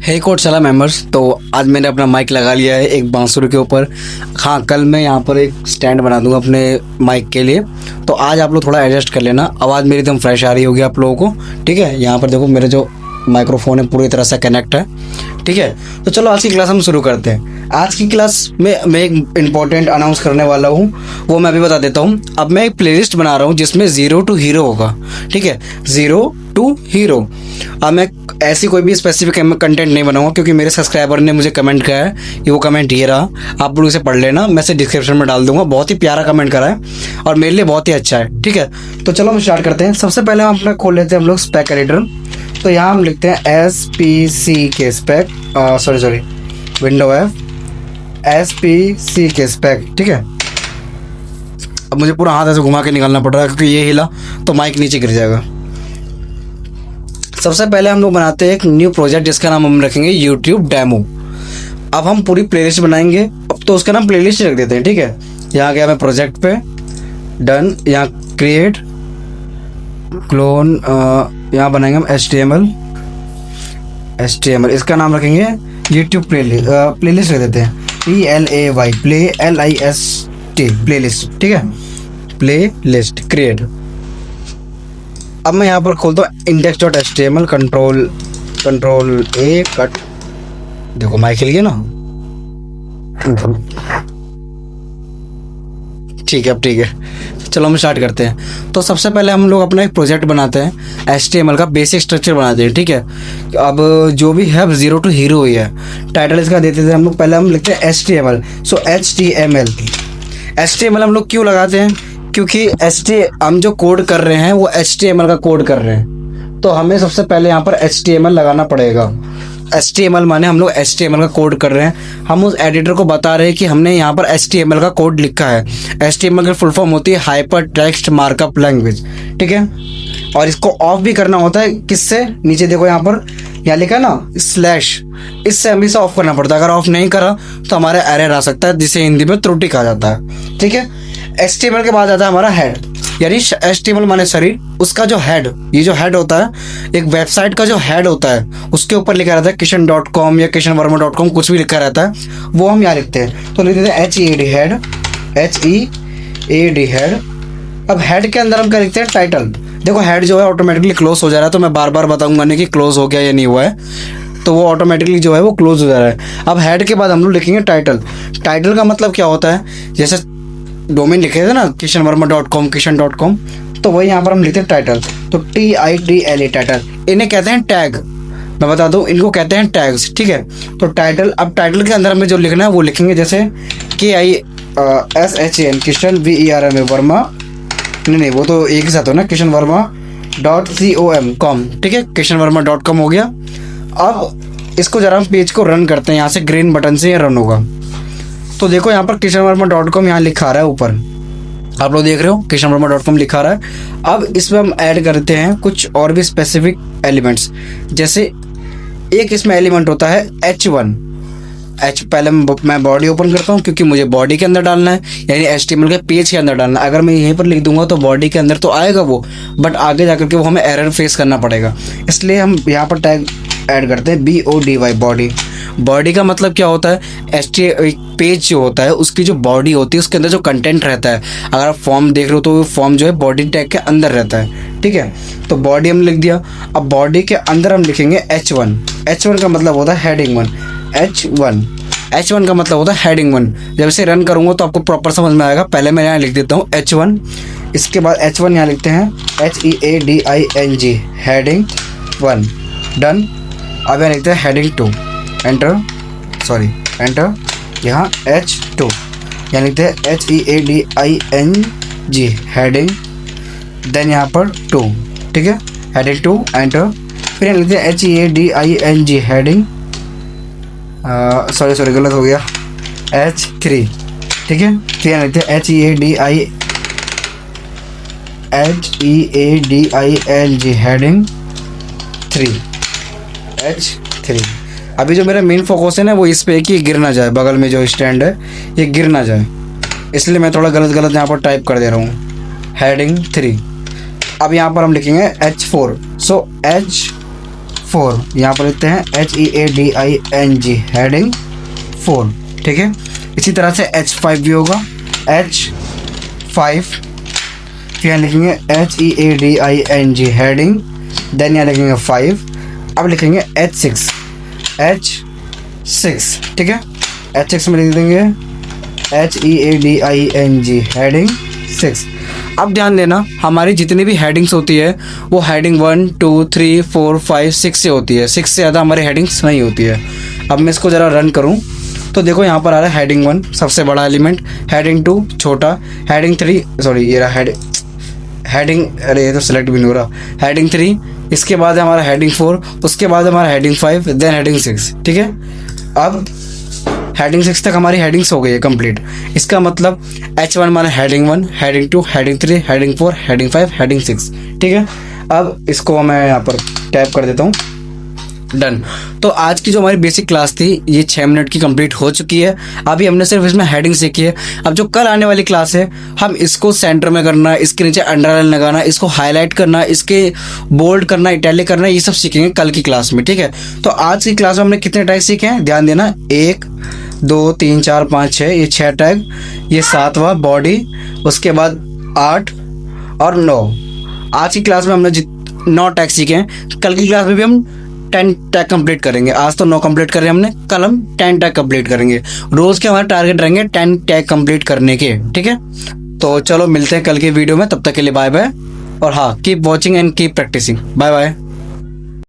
हे कोटशाला members, तो आज मैंने अपना माइक लगा लिया है एक बांसुरी के ऊपर। हाँ, कल मैं यहाँ पर एक स्टैंड बना दूंगा अपने माइक के लिए, तो आज आप लोग थोड़ा एडजस्ट कर लेना। आवाज़ मेरी एकदम फ्रेश आ रही होगी आप लोगों को, ठीक है। यहाँ पर देखो मेरे जो माइक्रोफोन है पूरी तरह से कनेक्ट है, ठीक है। तो चलो आज की क्लास हम शुरू करते हैं। आज की क्लास में मैं एक इम्पॉर्टेंट अनाउंस करने वाला हूँ, वो मैं अभी बता देता हूँ। अब मैं एक प्लेलिस्ट बना रहा हूँ जिसमें 0 to हीरो होगा, ठीक है, 0 to हीरो। अब मैं ऐसी कोई भी स्पेसिफिक कंटेंट नहीं बनाऊंगा क्योंकि मेरे सब्सक्राइबर ने मुझे कमेंट किया है कि वो कमेंट ये रहा, आप लोग इसे पढ़ लेना, मैं इसे डिस्क्रिप्शन में डाल दूंगा। बहुत ही प्यारा कमेंट करा है और मेरे लिए बहुत ही अच्छा है, ठीक है। तो चलो हम स्टार्ट करते हैं। सबसे पहले हम अपना खोल लेते हैं हम लोग स्पेक एडिटर। तो यहाँ हम लिखते हैं SPC spec, sorry window F SPC spec, ठीक है। अब मुझे पूरा हाथ ऐसे घुमा के निकालना पड़ रहा है क्योंकि ये हिला तो माइक नीचे गिर जाएगा। सबसे पहले हम लोग बनाते हैं एक न्यू प्रोजेक्ट जिसका नाम हम रखेंगे YouTube डेमो। अब हम पूरी प्लेलिस्ट बनाएंगे, अब तो उसका नाम प्लेलिस्ट रख देते हैं, ठीक है। यहाँ गया मैं प्रोजेक्ट पे, डन, यहाँ क्रिएट क्लोन, यहाँ बनाएंगे हम HTML, इसका नाम रखेंगे YouTube प्लेलिस्ट रख देते हैं, PLAY LIST प्लेलिस्ट, ठीक है, प्लेलिस्ट क्रिएट। अब मैं यहाँ पर खोलता हूँ index.html, कंट्रोल A कट, देखो माइक हिल गया ना, ठीक है। अब ठीक है, चलो हम स्टार्ट करते हैं। तो सबसे पहले हम लोग अपना एक प्रोजेक्ट बनाते हैं, HTML का बेसिक स्ट्रक्चर बनाते हैं, ठीक है। अब जो भी है 0 to हीरो ही है। टाइटल इसका देते थे हम लोग, पहले हम लिखते हैं HTML, सो HTML हम लोग क्यों लगाते हैं, क्योंकि हम जो कोड कर रहे हैं वो HTML का कोड कर रहे हैं, तो हमें सबसे पहले यहाँ पर HTML लगाना पड़ेगा। HTML माने हम लोग HTML का कोड कर रहे हैं, हम उस एडिटर को बता रहे हैं कि हमने यहाँ पर HTML का कोड लिखा है। HTML की फुल फॉर्म होती है हाइपर टेक्स्ट मार्कअप लैंग्वेज, ठीक है। और इसको ऑफ भी करना होता है, किससे, नीचे देखो यहाँ पर यहाँ लिखा है ना स्लैश, इससे हमें इसे ऑफ करना पड़ता है। अगर ऑफ नहीं करा तो हमारा एरर आ सकता है जिसे हिंदी में त्रुटि कहा जाता है, ठीक है। HTML के बाद आता है हमारा हेड, यानी HTML माने शरीर, उसका जो हेड, ये जो हेड होता है एक वेबसाइट का जो हेड होता है उसके ऊपर लिखा रहता है kishan.com या kishanverma.com, कुछ भी लिखा रहता है, वो हम यहाँ लिखते हैं। तो लिख देते हैं HEAD हेड। अब हेड के अंदर हम क्या लिखते हैं, टाइटल। देखो हेड जो है ऑटोमेटिकली क्लोज हो जा रहा है, तो मैं बार बार बताऊंगा नहीं कि क्लोज हो गया या नहीं हुआ है, तो वो ऑटोमेटिकली जो है वो क्लोज हो जा रहा है। अब हेड के बाद हम लोग लिखेंगे टाइटल। टाइटल का मतलब क्या होता है, जैसे डोमेन लिखे थे ना kishanverma.com kishan.com, तो वही यहाँ पर हम लिखते हैं टाइटल, तो TITLE टाइटल। इन्हें कहते हैं टैग, मैं बता दूँ इनको कहते हैं टैग्स, ठीक है। तो टाइटल, अब टाइटल के अंदर हमें जो लिखना है वो लिखेंगे, जैसे KISHAN किशन VERMA वर्मा, नहीं वो तो एक ही साथ हो ना, kishanverma.com, ठीक है, kishanverma.com हो गया। अब इसको जरा हम पेज को रन करते हैं, यहाँ से ग्रीन बटन से ये रन होगा। तो देखो यहाँ पर kishanverma.com यहाँ लिखा रहा है ऊपर, आप लोग देख रहे हो kishanverma.com लिखा रहा है। अब इसमें हम ऐड करते हैं कुछ और भी स्पेसिफिक एलिमेंट्स, जैसे एक इसमें एलिमेंट होता है H1। पहले मैं बॉडी ओपन करता हूँ क्योंकि मुझे बॉडी के अंदर डालना है, यानी HTML के पेज के अंदर डालना है। अगर मैं यहीं पर लिख दूंगा तो बॉडी के अंदर तो आएगा वो, बट आगे जाकर के वो हमें एरर फेस करना पड़ेगा, इसलिए हम यहाँ पर टैग ऐड करते हैं BODY बॉडी। बॉडी का मतलब क्या होता है, पेज जो होता है उसकी जो बॉडी होती है उसके अंदर जो कंटेंट रहता है, अगर आप फॉर्म देख रहे हो तो वो फॉर्म जो है बॉडी टैग के अंदर रहता है, ठीक है। तो बॉडी हम लिख दिया। अब बॉडी के अंदर हम लिखेंगे H1 का मतलब होता है हेडिंग 1, H1 का मतलब होता है हेडिंग 1। जब इसे रन करूँगा तो आपको प्रॉपर समझ में आएगा। पहले मैं यहाँ लिख देता हूँ H1, इसके बाद H1 यहाँ लिखते हैं HEADING हेडिंग 1, डन। अब यहाँ लिखते हैं हेडिंग 2, एंटर, यहाँ H2 यहाँ लिखते हैं HEADING हेडिंग, देन यहाँ पर 2, ठीक है, हेडिंग 2, एंटर। फिर यहाँ लिखते हैं HEADING हेडिंग, सॉरी गलत हो गया, H3, ठीक है। फिर यहाँ लिखते हैं HEADING हेडिंग 3, H3। अभी जो मेरा मेन फोकस है ना वो इस पे है कि गिर ना जाए, बगल में जो स्टैंड है ये गिर ना जाए, इसलिए मैं थोड़ा गलत यहाँ पर टाइप कर दे रहा हूँ, हेडिंग 3। अब यहाँ पर हम लिखेंगे H4, सो 4, यहाँ पर लिखते हैं HEADING हेडिंग 4, ठीक है। इसी तरह से H5 भी होगा, H5 फिर यहाँ लिखेंगे HEADING हेडिंग, देन यहाँ लिखेंगे 5, अब लिखेंगे H6, ठीक है। H6 में लिख देंगे HEADING हेडिंग 6। अब ध्यान देना, हमारी जितनी भी हेडिंग्स होती है वो हेडिंग 1 2 3 4 5 6 से होती है, 6 से ज़्यादा हमारी हेडिंग्स नहीं होती है। अब मैं इसको ज़रा रन करूं तो देखो यहाँ पर आ रहा है हेडिंग 1 सबसे बड़ा एलिमेंट, हेडिंग 2 छोटा, हेडिंग 3 सॉरी ये रहा हेडिंग, अरे ये तो सेलेक्ट भी नहीं हो रहा, हेडिंग 3, इसके बाद है हमारा हेडिंग 4, उसके बाद हमारा हेडिंग 5, देन हेडिंग 6, ठीक है। अब हेडिंग 6 तक हमारी हेडिंग्स हो गई है कंप्लीट। इसका मतलब H1 माना heading 1, heading 2, heading 3, heading 4, heading 5, heading 6, ठीक है। अब इसको मैं यहाँ पर टैप कर देता हूँ, डन। तो आज की जो हमारी बेसिक क्लास थी ये 6 मिनट की कंप्लीट हो चुकी है। अभी हमने सिर्फ इसमें हेडिंग सीखी है। अब जो कल आने वाली क्लास है हम इसको सेंटर में करना, इसके नीचे अंडरलाइन लगाना, इसको हाईलाइट करना, इसके बोल्ड करना, इटैलिक करना, ये सब सीखेंगे कल की क्लास में, ठीक है। तो आज की क्लास में हमने कितने टैग सीखे हैं ध्यान देना, 1 2 3 4 5 6, ये 6 टैग, ये 7वां बॉडी, उसके बाद 8 और 9। आज की क्लास में हमने 9 टैग सीखे हैं। कल की क्लास में भी हम 10 टैग कंप्लीट करेंगे। आज तो 9 कंप्लीट करे हमने, कल हम 10 टैग कंप्लीट करेंगे। रोज के हमारे टारगेट रहेंगे 10 टैग कंप्लीट करने के, ठीक है। तो चलो मिलते हैं कल के वीडियो में, तब तक के लिए बाय बाय। और हाँ, keep watching and keep practising. Bye bye.